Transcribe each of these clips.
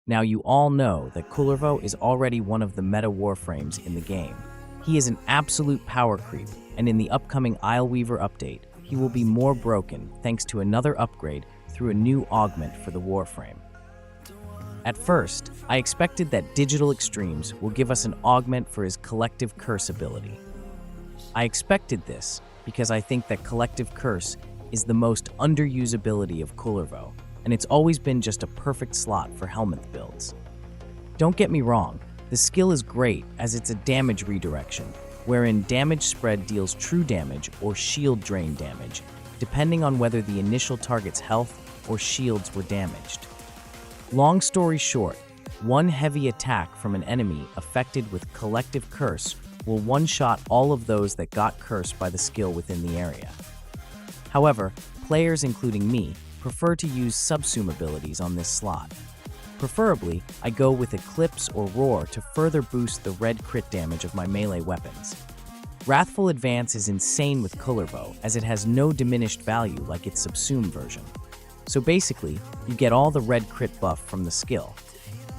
Now you all know that Kullervo is already one of the meta warframes in the game. He is an absolute power creep, and in the upcoming Isleweaver update, he will be more broken thanks to another upgrade through a new augment for the warframe. At first, I expected that Digital Extremes will give us an augment for his Collective Curse ability. I expected this because I think that Collective Curse is the most underused ability of Kullervo, and it's always been just a perfect slot for Helminth builds. Don't get me wrong, the skill is great as it's a damage redirection, wherein damage spread deals true damage or shield drain damage, depending on whether the initial target's health or shields were damaged. Long story short, one heavy attack from an enemy affected with Collective Curse will one-shot all of those that got cursed by the skill within the area. However, players including me prefer to use subsume abilities on this slot. Preferably, I go with Eclipse or Roar to further boost the red crit damage of my melee weapons. Wrathful Advance is insane with Kullervo as it has no diminished value like its subsume version. So basically, you get all the red crit buff from the skill.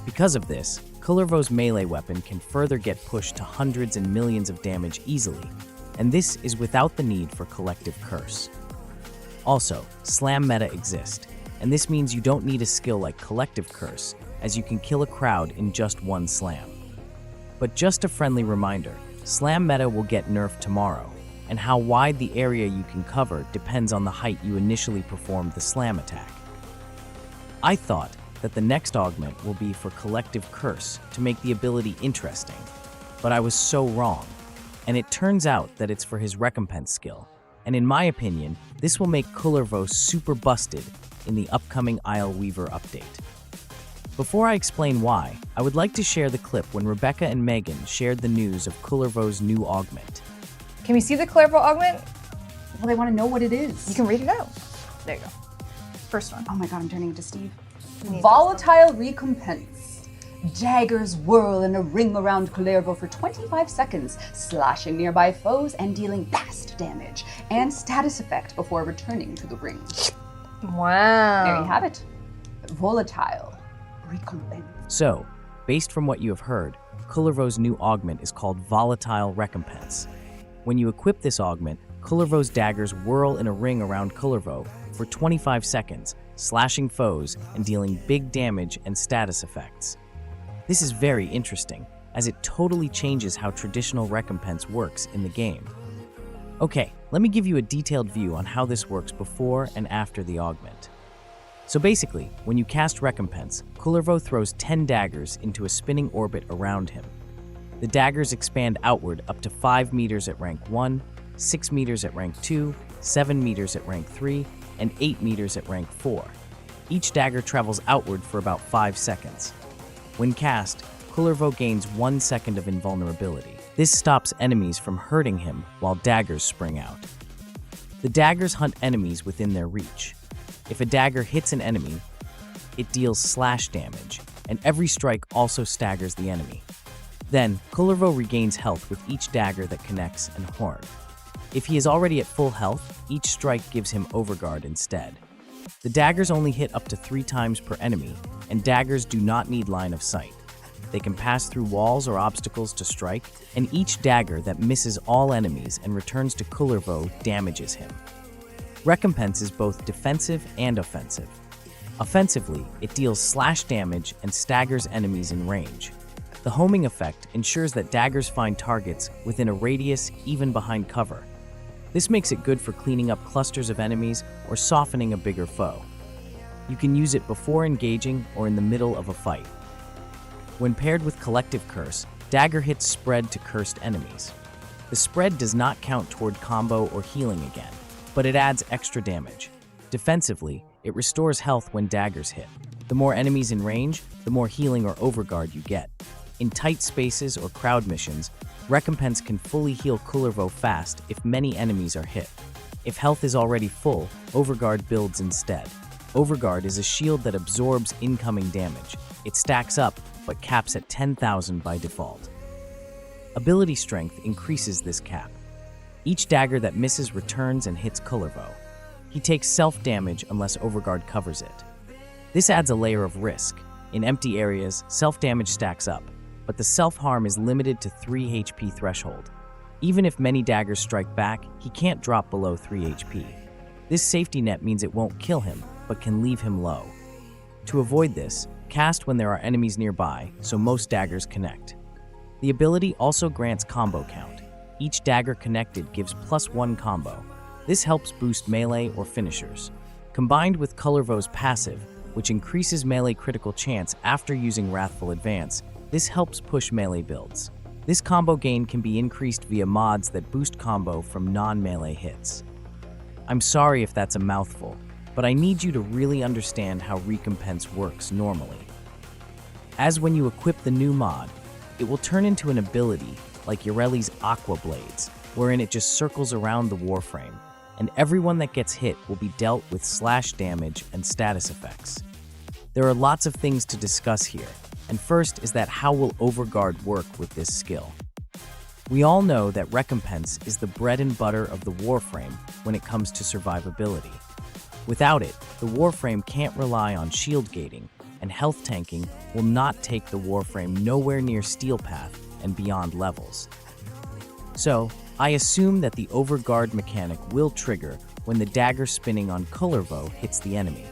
Because of this, Kullervo's melee weapon can further get pushed to hundreds and millions of damage easily, and this is without the need for Collective Curse. Also, slam meta exist, and this means you don't need a skill like Collective Curse, as you can kill a crowd in just one slam. But just a friendly reminder, slam meta will get nerfed tomorrow, and how wide the area you can cover depends on the height you initially performed the slam attack. I thought that the next augment will be for Collective Curse to make the ability interesting, but I was so wrong, and it turns out that it's for his recompense skill, and in my opinion, this will make Kullervo super busted in the upcoming Isleweaver update. Before I explain why, I would like to share the clip when Rebecca and Megan shared the news of Kullervo's new augment. Can we see the Kullervo augment? Well, they want to know what it is. You can read it out. There you go. First one. Oh my god, I'm turning into Steve. Need Volatile recompense. Daggers whirl in a ring around Kullervo for 25 seconds, slashing nearby foes and dealing vast damage and status effect before returning to the ring. Wow. There you have it. Volatile recompense. So, based from what you have heard, Kullervo's new augment is called Volatile Recompense. When you equip this augment, Kullervo's daggers whirl in a ring around Kullervo for 25 seconds, slashing foes and dealing big damage and status effects. This is very interesting, as it totally changes how traditional recompense works in the game. Okay, let me give you a detailed view on how this works before and after the augment. So basically, when you cast Recompense, Kullervo throws 10 daggers into a spinning orbit around him. The daggers expand outward up to 5 meters at rank 1, 6 meters at rank 2, 7 meters at rank 3, and 8 meters at rank 4. Each dagger travels outward for about 5 seconds. When cast, Kullervo gains 1 second of invulnerability. This stops enemies from hurting him while daggers spring out. The daggers hunt enemies within their reach. If a dagger hits an enemy, it deals slash damage, and every strike also staggers the enemy. Then, Kullervo regains health with each dagger that connects and horn. If he is already at full health, each strike gives him overguard instead. The daggers only hit up to 3 times per enemy, and daggers do not need line of sight. They can pass through walls or obstacles to strike, and each dagger that misses all enemies and returns to Kullervo damages him. Recompense is both defensive and offensive. Offensively, it deals slash damage and staggers enemies in range. The homing effect ensures that daggers find targets within a radius even behind cover. This makes it good for cleaning up clusters of enemies or softening a bigger foe. You can use it before engaging or in the middle of a fight. When paired with Collective Curse, dagger hits spread to cursed enemies. The spread does not count toward combo or healing again, but it adds extra damage. Defensively, it restores health when daggers hit. The more enemies in range, the more healing or overguard you get. In tight spaces or crowd missions, Recompense can fully heal Kullervo fast if many enemies are hit. If health is already full, Overguard builds instead. Overguard is a shield that absorbs incoming damage. It stacks up, but caps at 10,000 by default. Ability Strength increases this cap. Each dagger that misses returns and hits Kullervo. He takes self-damage unless Overguard covers it. This adds a layer of risk. In empty areas, self-damage stacks up, but the self-harm is limited to 3 HP threshold. Even if many daggers strike back, he can't drop below 3 HP. This safety net means it won't kill him, but can leave him low. To avoid this, cast when there are enemies nearby, so most daggers connect. The ability also grants combo count. Each dagger connected gives +1 combo. This helps boost melee or finishers. Combined with Kullervo's passive, which increases melee critical chance after using Wrathful Advance, this helps push melee builds. This combo gain can be increased via mods that boost combo from non-melee hits. I'm sorry if that's a mouthful, but I need you to really understand how Recompense works normally. As when you equip the new mod, it will turn into an ability like Yoreli's Aqua Blades, wherein it just circles around the Warframe, and everyone that gets hit will be dealt with slash damage and status effects. There are lots of things to discuss here, and first is that how will Overguard work with this skill? We all know that Recompense is the bread and butter of the Warframe when it comes to survivability. Without it, the Warframe can't rely on shield gating, and health tanking will not take the Warframe nowhere near Steel Path and beyond levels. So, I assume that the Overguard mechanic will trigger when the dagger spinning on Kullervo hits the enemy.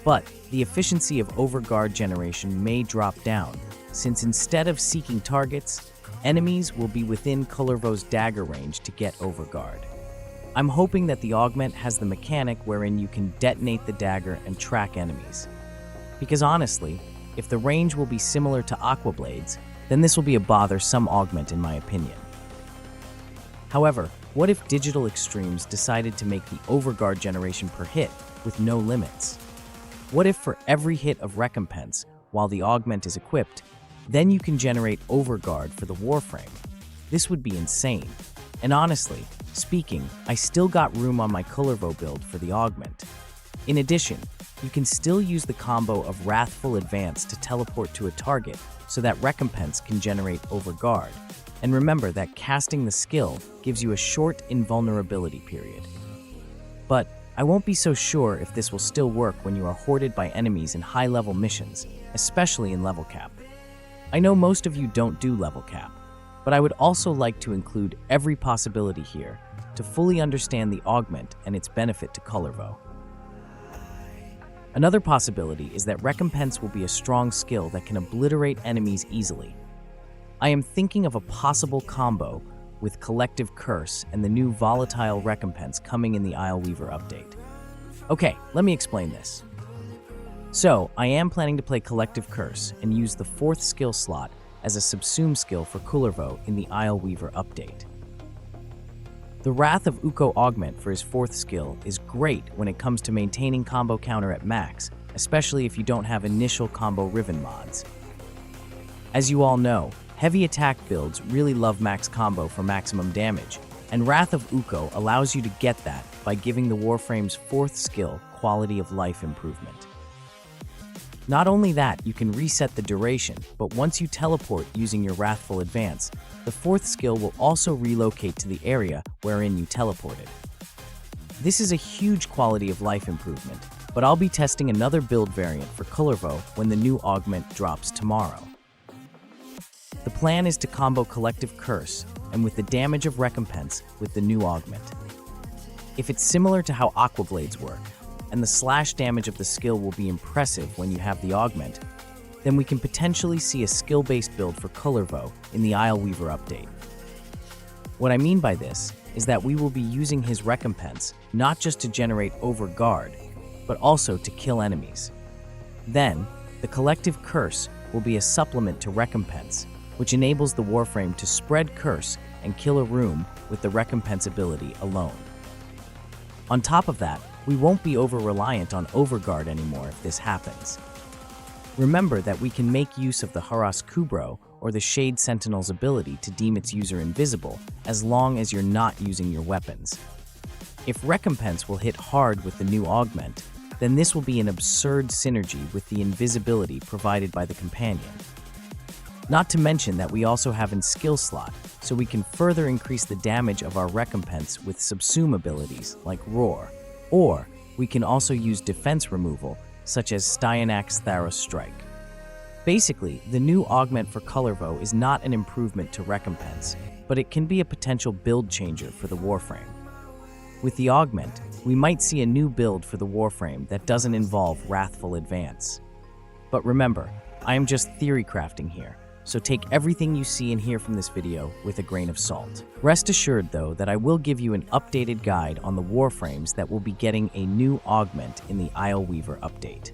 But the efficiency of Overguard generation may drop down, since instead of seeking targets, enemies will be within Kullervo's dagger range to get Overguard. I'm hoping that the augment has the mechanic wherein you can detonate the dagger and track enemies. Because honestly, if the range will be similar to Aqua Blades, then this will be a bothersome augment in my opinion. However, what if Digital Extremes decided to make the Overguard generation per hit with no limits? What if for every hit of Recompense, while the augment is equipped, then you can generate Overguard for the Warframe? This would be insane. And honestly, speaking, I still got room on my Kullervo build for the augment. In addition, you can still use the combo of Wrathful Advance to teleport to a target so that Recompense can generate Overguard. And remember that casting the skill gives you a short invulnerability period. But I won't be so sure if this will still work when you are hoarded by enemies in high-level missions, especially in level cap. I know most of you don't do level cap, but I would also like to include every possibility here to fully understand the augment and its benefit to Kullervo. Another possibility is that Recompense will be a strong skill that can obliterate enemies easily. I am thinking of a possible combo with Collective Curse and the new volatile Recompense coming in the isleweaver update. Okay, let me explain this. So, I am planning to play Collective Curse and use the 4th skill slot as a subsume skill for Kullervo in the isleweaver update. The Wrath of Ukko augment for his 4th skill is great when it comes to maintaining combo counter at max, especially if you don't have initial combo Riven mods. As you all know, heavy attack builds really love max combo for maximum damage, and Wrath of Ukko allows you to get that by giving the Warframe's 4th skill quality of life improvement. Not only that, you can reset the duration, but once you teleport using your Wrathful Advance, the 4th skill will also relocate to the area wherein you teleported. This is a huge quality of life improvement, but I'll be testing another build variant for Kullervo when the new augment drops tomorrow. The plan is to combo Collective Curse and with the damage of Recompense with the new augment. If it's similar to how Aqua Blades work, and the slash damage of the skill will be impressive when you have the augment, then we can potentially see a skill-based build for Kullervo in the isleweaver update. What I mean by this is that we will be using his Recompense not just to generate Overguard, but also to kill enemies. Then, the Collective Curse will be a supplement to Recompense, which enables the Warframe to spread Curse and kill a room with the Recompense ability alone. On top of that, we won't be over-reliant on Overguard anymore if this happens. Remember that we can make use of the Haras Kubro or the Shade Sentinel's ability to deem its user invisible as long as you're not using your weapons. If Recompense will hit hard with the new augment, then this will be an absurd synergy with the invisibility provided by the companion. Not to mention that we also have in skill slot, so we can further increase the damage of our Recompense with subsume abilities like Roar, or we can also use defense removal such as Styanak's Tharos Strike. Basically, the new augment for Kullervo is not an improvement to Recompense, but it can be a potential build changer for the Warframe. With the augment, we might see a new build for the Warframe that doesn't involve Wrathful Advance. But remember, I am just theory crafting here, so take everything you see and hear from this video with a grain of salt. Rest assured, though, that I will give you an updated guide on the Warframes that will be getting a new augment in the isleweaver update.